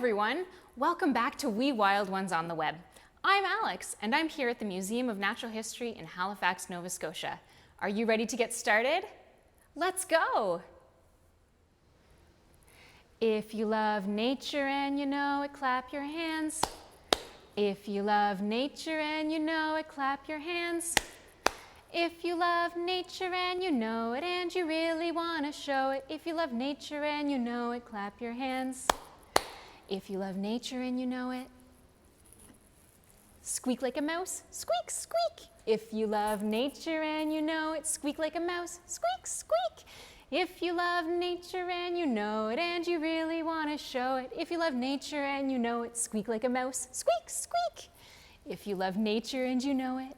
everyone. Welcome back to We Wild Ones on the Web. I'm Alex, and I'm here at the Museum of Natural History in Halifax, Nova Scotia. Are you ready to get started? Let's go! If you love nature and you know it, clap your hands. If you love nature and you know it, clap your hands. If you love nature and you know it and you really want to show it, if you love nature and you know it, clap your hands. If you love nature and you know it, squeak like a mouse, squeak, squeak. If you love nature and you know it, squeak like a mouse, squeak, squeak. If you love nature and you know it and you really want to show it, if you love nature and you know it, squeak like a mouse, squeak, squeak. If you love nature and you know it,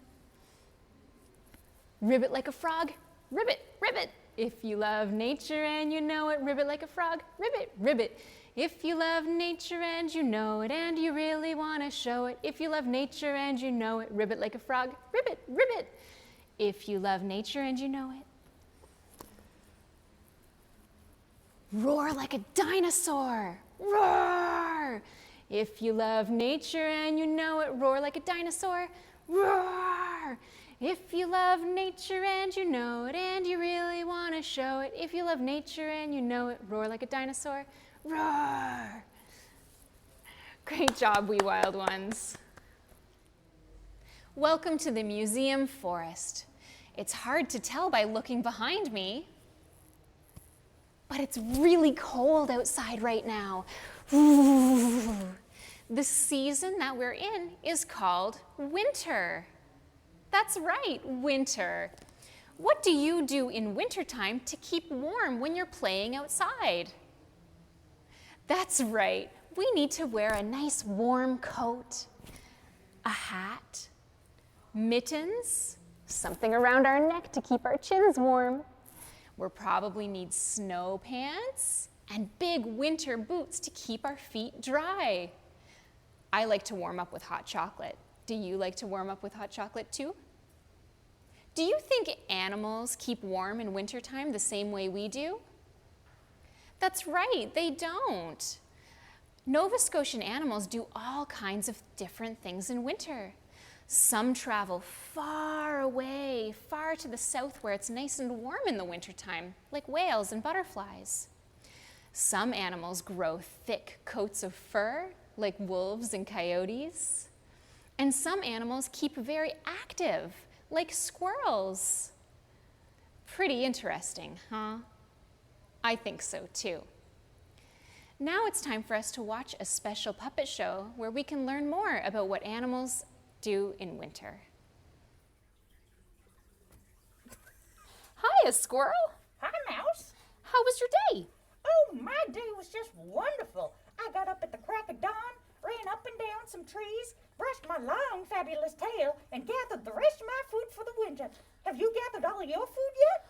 ribbit like a frog, ribbit, ribbit. If you love nature and you know it, ribbit like a frog, ribbit, ribbit. If you love nature and you know it and you really want to show it, if you love nature and you know it, ribbit like a frog, ribbit, ribbit. If you love nature and you know it, roar like a dinosaur, roar. If you love nature and you know it, roar like a dinosaur, roar. If you love nature and you know it and you really want to show it, if you love nature and you know it, roar like a dinosaur, roar. Great job, we wild ones. Welcome to the museum forest. It's hard to tell by looking behind me, but it's really cold outside right now. Ooh. The season that we're in is called winter. That's right, winter. What do you do in wintertime to keep warm when you're playing outside? That's right, we need to wear a nice warm coat, a hat, mittens, something around our neck to keep our chins warm. We'll probably need snow pants and big winter boots to keep our feet dry. I like to warm up with hot chocolate. Do you like to warm up with hot chocolate too? Do you think animals keep warm in wintertime the same way we do? That's right, they don't. Nova Scotian animals do all kinds of different things in winter. Some travel far away, far to the south where it's nice and warm in the wintertime, like whales and butterflies. Some animals grow thick coats of fur, like wolves and coyotes. And some animals keep very active, like squirrels. Pretty interesting, huh? I think so too. Now it's time for us to watch a special puppet show where we can learn more about what animals do in winter. Hi, a squirrel. Hi, Mouse. How was your day? Oh, my day was just wonderful. I got up at the crack of dawn, ran up and down some trees, brushed my long, fabulous tail, and gathered the rest of my food for the winter. Have you gathered all of your food yet?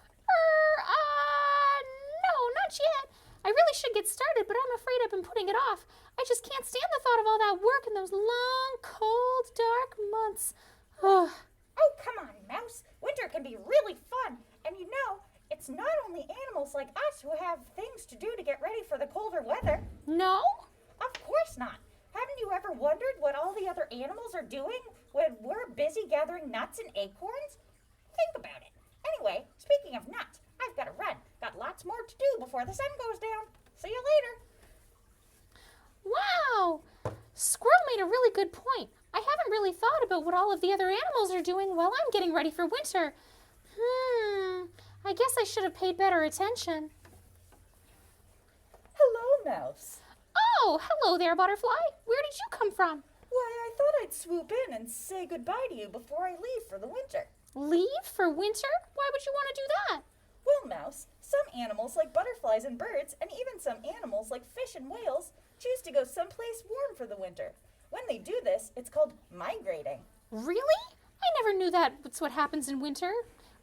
No, not yet. I really should get started, but I'm afraid I've been putting it off. I just can't stand the thought of all that work in those long, cold, dark months. Ugh. Oh, come on, Mouse. Winter can be really fun. And you know, it's not only animals like us who have things to do to get ready for the colder weather. No? Of course not. Haven't you ever wondered what all the other animals are doing when we're busy gathering nuts and acorns? Think about it. Anyway, speaking of nuts, I've got to run. Got lots more to do before the sun goes down. See you later. Wow! Squirrel made a really good point. I haven't really thought about what all of the other animals are doing while I'm getting ready for winter. I guess I should have paid better attention. Hello, Mouse. Oh, hello there, Butterfly. Where did you come from? Why, I thought I'd swoop in and say goodbye to you before I leave for the winter. Leave for winter? Why would you want to do that? Well, Mouse, some animals like butterflies and birds, and even some animals like fish and whales, choose to go someplace warm for the winter. When they do this, it's called migrating. Really? I never knew that's what happens in winter.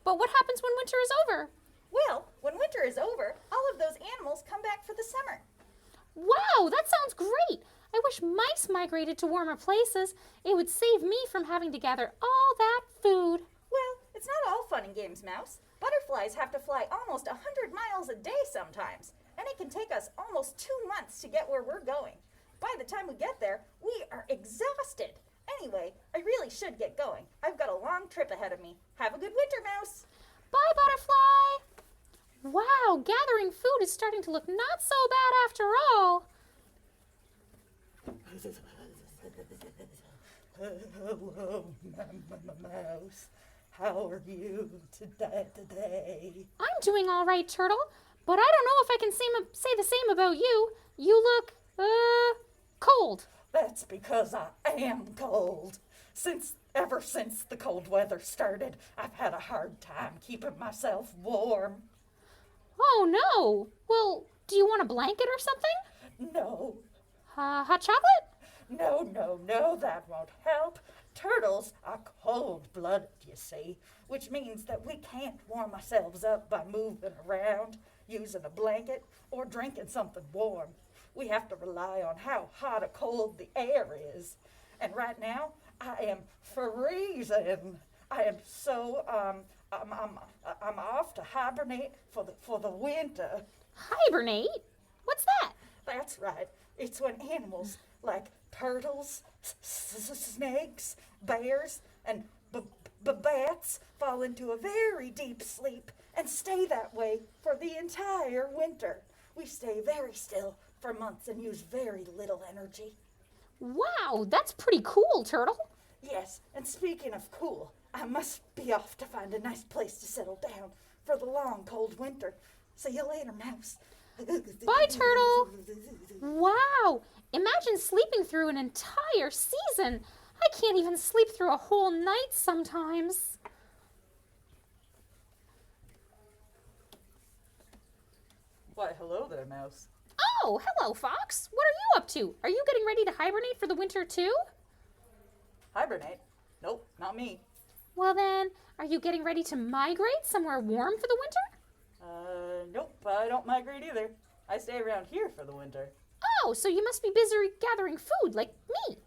But what happens when winter is over? Well, when winter is over, all of those animals come back for the summer. Wow, that sounds great. I wish mice migrated to warmer places. It would save me from having to gather all that food. Well, it's not all fun and games, Mouse. Butterflies have to fly almost 100 miles a day sometimes, and it can take us almost 2 months to get where we're going. By the time we get there, we are exhausted. Anyway, I really should get going. I've got a long trip ahead of me. Have a good winter, Mouse. Bye, Butterfly. Wow, gathering food is starting to look not so bad after all. Hello, Mouse. How are you today? I'm doing all right, Turtle, but I don't know if I can say the same about you. You look, cold. That's because I am cold. Ever since the cold weather started, I've had a hard time keeping myself warm. Oh, no. Well, do you want a blanket or something? No. Hot chocolate? No, that won't help. Turtles are cold-blooded, you see, which means that we can't warm ourselves up by moving around, using a blanket, or drinking something warm. We have to rely on how hot or cold the air is. And right now, I am freezing. I am so, I'm off to hibernate for the winter. Hibernate? What's that? That's right. It's when animals like turtles, snakes, bears, and bats fall into a very deep sleep and stay that way for the entire winter. We stay very still for months and use very little energy. Wow, that's pretty cool, Turtle. Yes, and speaking of cool, I must be off to find a nice place to settle down for the long, cold winter. See you later, Mouse. Bye, Turtle. Wow, imagine sleeping through an entire season. I can't even sleep through a whole night sometimes. Why, hello there, Mouse. Oh, hello, Fox. What are you up to? Are you getting ready to hibernate for the winter too? Hibernate? Nope, not me. Well then, are you getting ready to migrate somewhere warm for the winter? Nope, I don't migrate either. I stay around here for the winter. Oh, so you must be busy gathering food like me.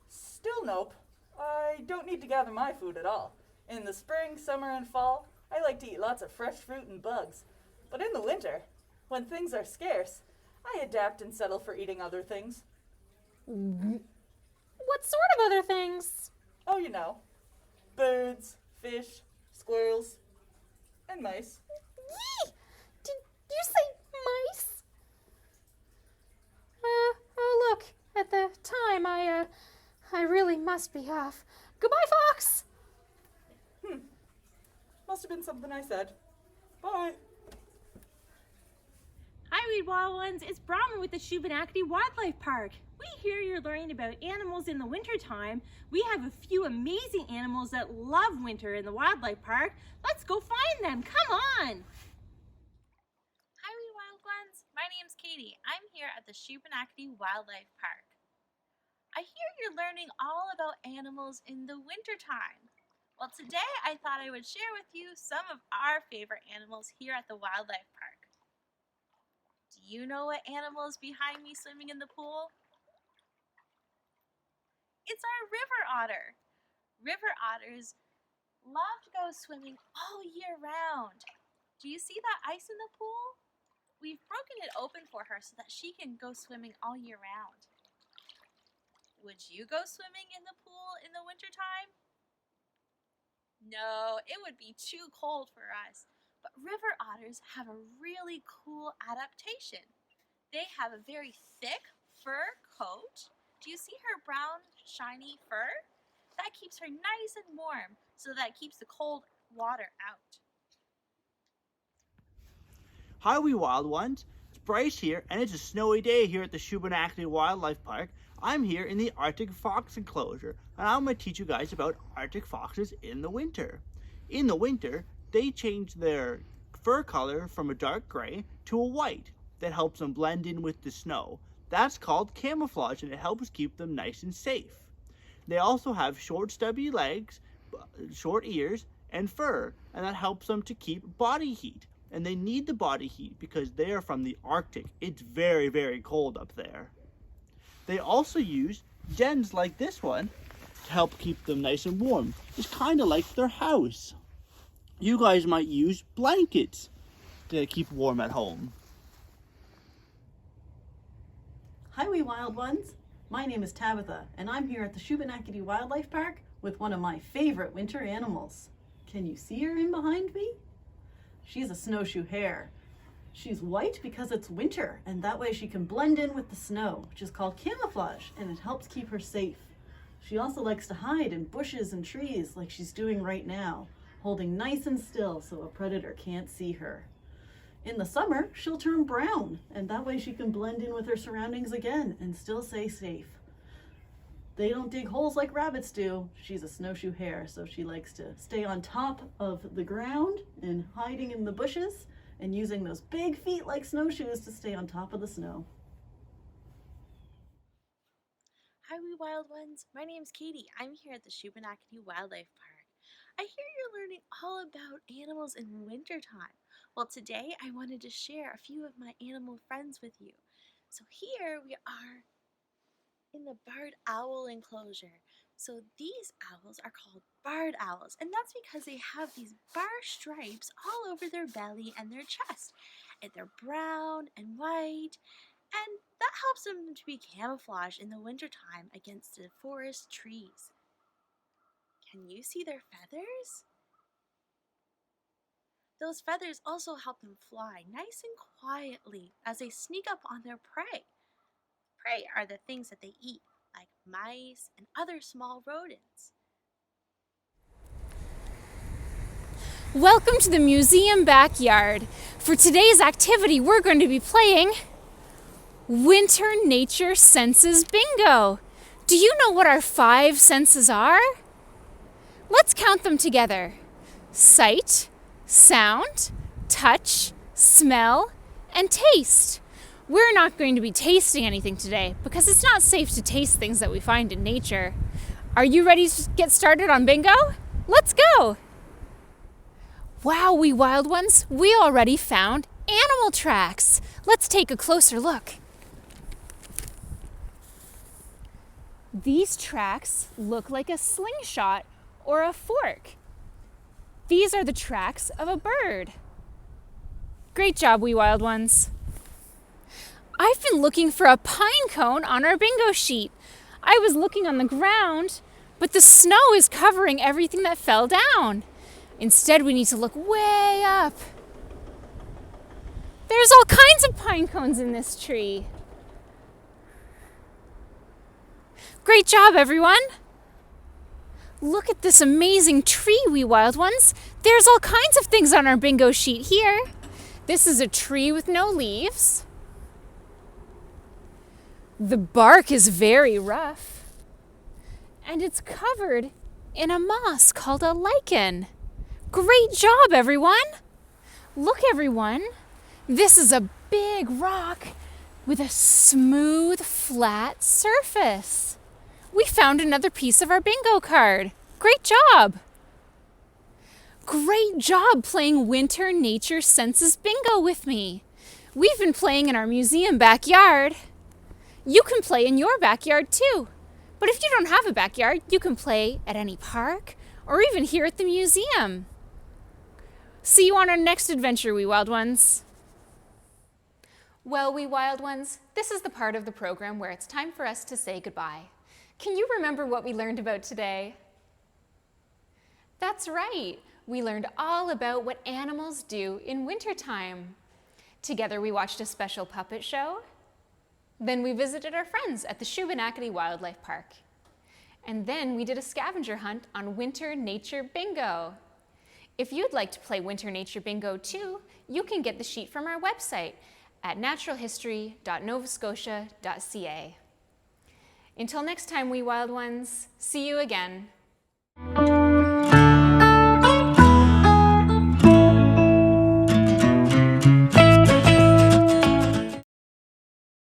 Still nope. I don't need to gather my food at all. In the spring, summer, and fall, I like to eat lots of fresh fruit and bugs. But in the winter, when things are scarce, I adapt and settle for eating other things. What sort of other things? Oh, you know, birds, fish, squirrels, and mice. Yee! Did you say mice? Oh look, at the time I really must be off. Goodbye, Fox! Must have been something I said. Bye. Hi, Weed Wild Ones. It's Brahma with the Shubenacadie Wildlife Park. We hear you're learning about animals in the wintertime. We have a few amazing animals that love winter in the wildlife park. Let's go find them. Come on. Hi, Weed Wild Ones. My name's Katie. I'm here at the Shubenacadie Wildlife Park. I hear you're learning all about animals in the wintertime. Well, today I thought I would share with you some of our favorite animals here at the wildlife park. Do you know what animal is behind me swimming in the pool? It's our river otter. River otters love to go swimming all year round. Do you see that ice in the pool? We've broken it open for her so that she can go swimming all year round. Would you go swimming in the pool in the wintertime? No, it would be too cold for us. But river otters have a really cool adaptation. They have a very thick fur coat. Do you see her brown, shiny fur? That keeps her nice and warm, so that keeps the cold water out. Hi, we wild ones. It's Bryce here, and it's a snowy day here at the Shubenacadie Wildlife Park. I'm here in the Arctic fox enclosure, and I'm going to teach you guys about Arctic foxes in the winter. In the winter, they change their fur color from a dark gray to a white that helps them blend in with the snow. That's called camouflage, and it helps keep them nice and safe. They also have short stubby legs, short ears, and fur, and that helps them to keep body heat. And they need the body heat because they are from the Arctic. It's very, very cold up there. They also use dens like this one to help keep them nice and warm. It's kind of like their house. You guys might use blankets to keep warm at home. Hi, wee wild ones. My name is Tabitha, and I'm here at the Shubenacadie Wildlife Park with one of my favorite winter animals. Can you see her in behind me? She's a snowshoe hare. She's white because it's winter, and that way she can blend in with the snow, which is called camouflage, and it helps keep her safe. She also likes to hide in bushes and trees like she's doing right now, holding nice and still so a predator can't see her. In the summer, she'll turn brown, and that way she can blend in with her surroundings again and still stay safe. They don't dig holes like rabbits do. She's a snowshoe hare, so she likes to stay on top of the ground and hiding in the bushes and using those big feet like snowshoes to stay on top of the snow. Hi, wee wild ones. My name's Katie. I'm here at the Shubenacadie Wildlife Park. I hear you're learning all about animals in wintertime. Well, today I wanted to share a few of my animal friends with you. So here we are in the barred owl enclosure. So these owls are called barred owls, and that's because they have these bar stripes all over their belly and their chest. And they're brown and white, and that helps them to be camouflaged in the wintertime against the forest trees. Can you see their feathers? Those feathers also help them fly nice and quietly as they sneak up on their prey. Prey are the things that they eat, like mice and other small rodents. Welcome to the museum backyard. For today's activity, we're going to be playing Winter Nature Senses Bingo. Do you know what our 5 senses are? Let's count them together. Sight, sound, touch, smell, and taste. We're not going to be tasting anything today because it's not safe to taste things that we find in nature. Are you ready to get started on bingo? Let's go! Wow, we wild ones, we already found animal tracks. Let's take a closer look. These tracks look like a slingshot or a fork. These are the tracks of a bird. Great job, we wild ones. I've been looking for a pine cone on our bingo sheet. I was looking on the ground, but the snow is covering everything that fell down. Instead, we need to look way up. There's all kinds of pine cones in this tree. Great job, everyone. Look at this amazing tree, we wild ones. There's all kinds of things on our bingo sheet here. This is a tree with no leaves. The bark is very rough. And it's covered in a moss called a lichen. Great job, everyone. Look, everyone. This is a big rock with a smooth, flat surface. We found another piece of our bingo card. Great job. Great job playing Winter Nature Senses Bingo with me. We've been playing in our museum backyard. You can play in your backyard too. But if you don't have a backyard, you can play at any park or even here at the museum. See you on our next adventure, we wild ones. Well, we wild ones, this is the part of the program where it's time for us to say goodbye. Can you remember what we learned about today? That's right. We learned all about what animals do in wintertime. Together we watched a special puppet show. Then we visited our friends at the Shubenacadie Wildlife Park. And then we did a scavenger hunt on Winter Nature Bingo. If you'd like to play Winter Nature Bingo too, you can get the sheet from our website at naturalhistory.novascotia.ca. Until next time, we wild ones, see you again.